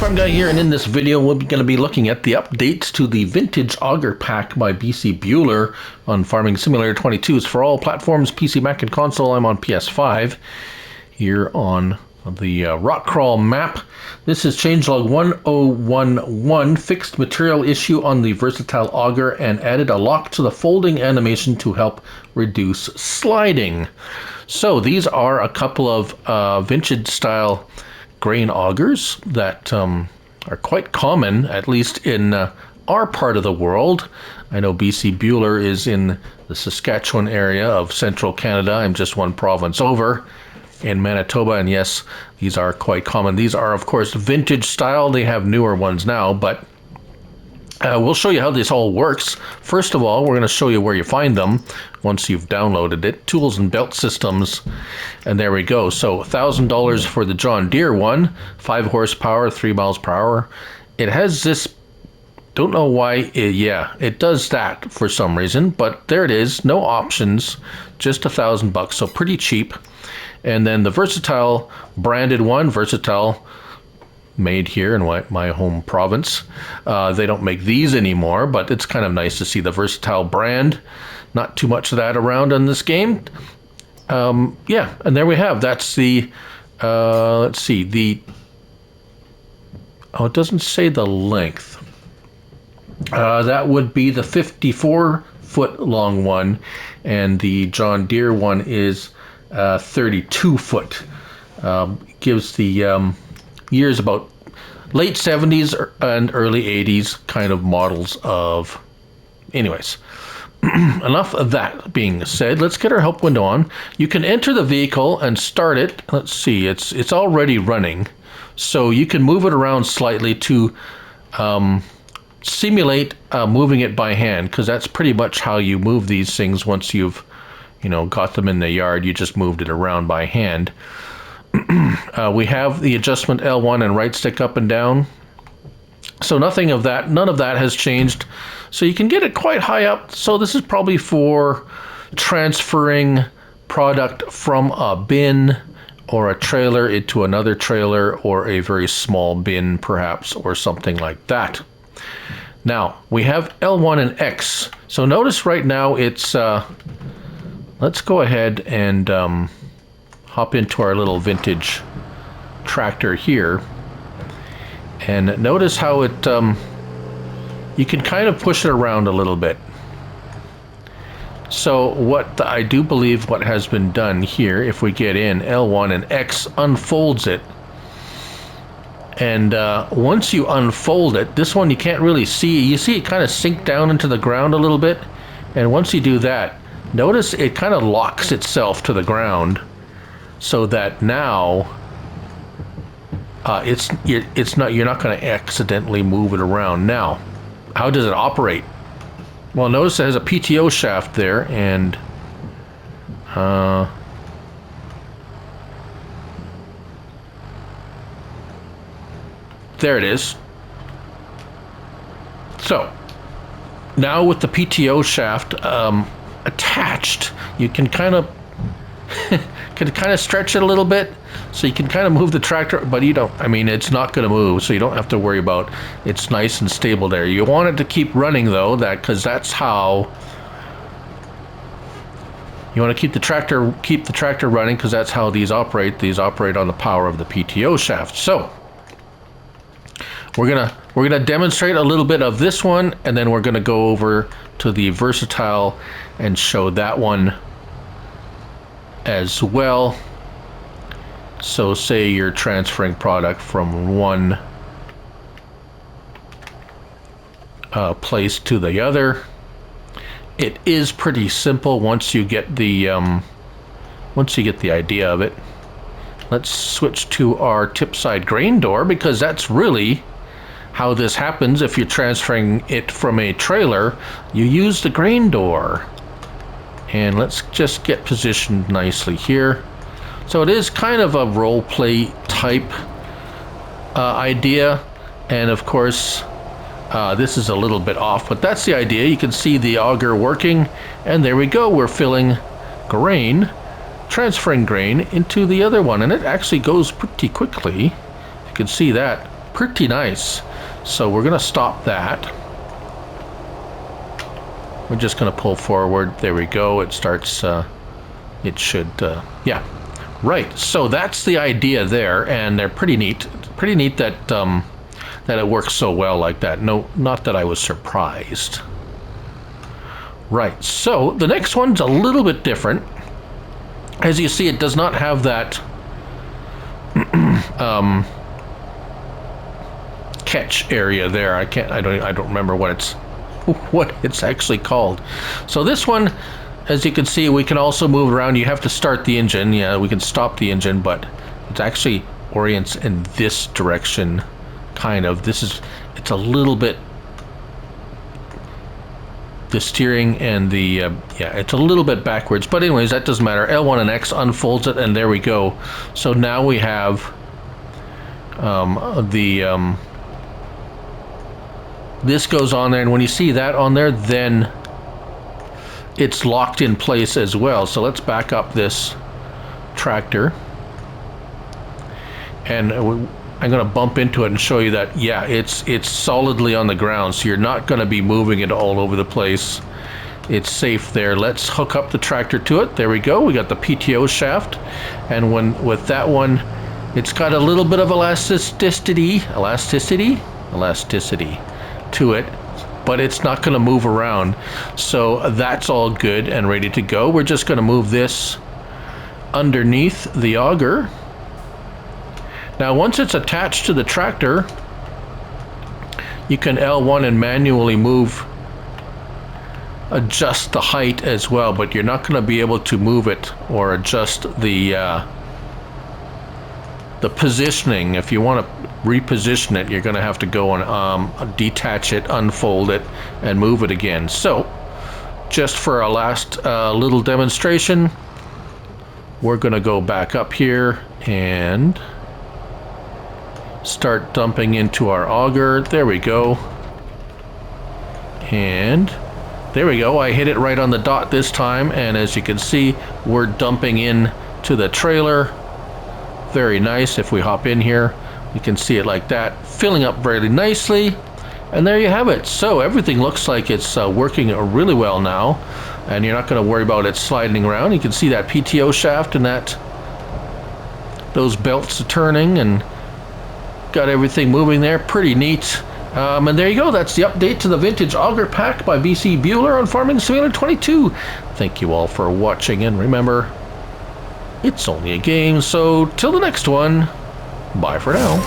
Farm Guy here, and in this video we're going to be looking at the updates to the Vintage Auger Pack by Bcbuhler on Farming Simulator 22. It's for all platforms, PC, Mac, and console. I'm on PS5 here on the Rock Crawl map. This is Changelog 1011, fixed material issue on the Versatile Auger and added a lock to the folding animation to help reduce sliding. So these are a couple of vintage style grain augers that are quite common, at least in our part of the world. I know Bcbuhler is in the Saskatchewan area of central Canada. I'm just one province over in Manitoba, and yes, these are quite common. These are, of course, vintage style. They have newer ones now, but we'll show you how this all works. First of all, we're going to show you where you find them once you've downloaded it. Tools and belt systems, and there we go. So $1,000 for the John Deere one, 5 horsepower, 3 miles per hour. It has this, don't know why, it does that for some reason, but there it is, no options, just $1,000, so pretty cheap. And then the Versatile branded one, Versatile, made here in my home province. They don't make these anymore, but it's kind of nice to see the Versatile brand. Not too much of that around in this game. Yeah, and there we have. That's the, let's see, the, oh, it doesn't say the length. That would be the 54-foot long one, and the John Deere one is 32 foot. Gives the years about late 70s and early 80s kind of models of. Anyways, enough of that being said, let's get our help window on. You can enter the vehicle and start it. Let's see, it's already running, so you can move it around slightly to simulate moving it by hand, because that's pretty much how you move these things once you've got them in the yard. You just moved it around by hand. We have the adjustment L1 and right stick up and down. So none of that has changed. So you can get it quite high up. So this is probably for transferring product from a bin or a trailer into another trailer, or a very small bin perhaps, or something like that. Now we have L1 and X. So notice right now it's, let's go ahead and hop into our little vintage tractor here, and notice how it you can kind of push it around a little bit. So I do believe what has been done here, if we get in, L1 and X unfolds it, and once you unfold it, this one you can't really see, you see it kind of sink down into the ground a little bit, and once you do that, notice it kind of locks itself to the ground, so that now you're not going to accidentally move it around. Now, how does it operate? Well, notice it has a PTO shaft there, and there it is. So now with the PTO shaft attached, you can kind of stretch it a little bit, so you can kind of move the tractor, but you don't, it's not going to move, so you don't have to worry about, it's nice and stable there. You want it to keep running though, because that's how you want to keep the tractor running, because that's how these operate. These operate on the power of the PTO shaft. So we're gonna demonstrate a little bit of this one, and then we're gonna go over to the Versatile and show that one as well. So say you're transferring product from one place to the other. It is pretty simple once you get the idea of it. Let's switch to our tip side grain door, because that's really how this happens. If you're transferring it from a trailer, you use the grain door. And let's just get positioned nicely here. So it is kind of a role play type idea, and of course this is a little bit off, but that's the idea. You can see the auger working, and there we go. We're filling grain, transferring grain into the other one, and it actually goes pretty quickly. You can see that pretty nice. So we're going to stop that. We're just going to pull forward. There we go. It starts, it should, yeah. Right, so that's the idea there, and they're pretty neat. Pretty neat that, that it works so well like that. No, not that I was surprised. Right, so the next one's a little bit different. As you see, it does not have that catch area there. I don't remember what it's actually called. So this one, as you can see, we can also move around. You have to start the engine. Yeah, we can stop the engine, but it actually orients in this direction, kind of. It's a little bit, the steering and the, yeah, it's a little bit backwards. But anyways, that doesn't matter. L1 and X unfolds it, and there we go. So now we have this goes on there, and when you see that on there, then it's locked in place as well. So let's back up this tractor, and I'm going to bump into it and show you that, yeah, it's solidly on the ground, so you're not going to be moving it all over the place. It's safe there. Let's hook up the tractor to it. There we go. We got the PTO shaft, and with that one, it's got a little bit of elasticity to it, but it's not going to move around. So that's all good and ready to go. We're just going to move this underneath the auger. Now once it's attached to the tractor, you can L1 and manually adjust the height as well, but you're not going to be able to move it or adjust the positioning. If you want to reposition it, you're going to have to go and detach it, unfold it, and move it again. So just for our last little demonstration, we're going to go back up here and start dumping into our auger. There we go. And there we go. I hit it right on the dot this time, and as you can see, we're dumping in to the trailer. Very nice. If we hop in here, you can see it like that, filling up very nicely. And there you have it. So everything looks like it's working really well now, and you're not going to worry about it sliding around. You can see that PTO shaft and those belts turning, and got everything moving there. Pretty neat. And there you go. That's the update to the Vintage Auger Pack by Bcbuhler on Farming Simulator 22. Thank you all for watching, and remember, it's only a game. So till the next one, bye for now.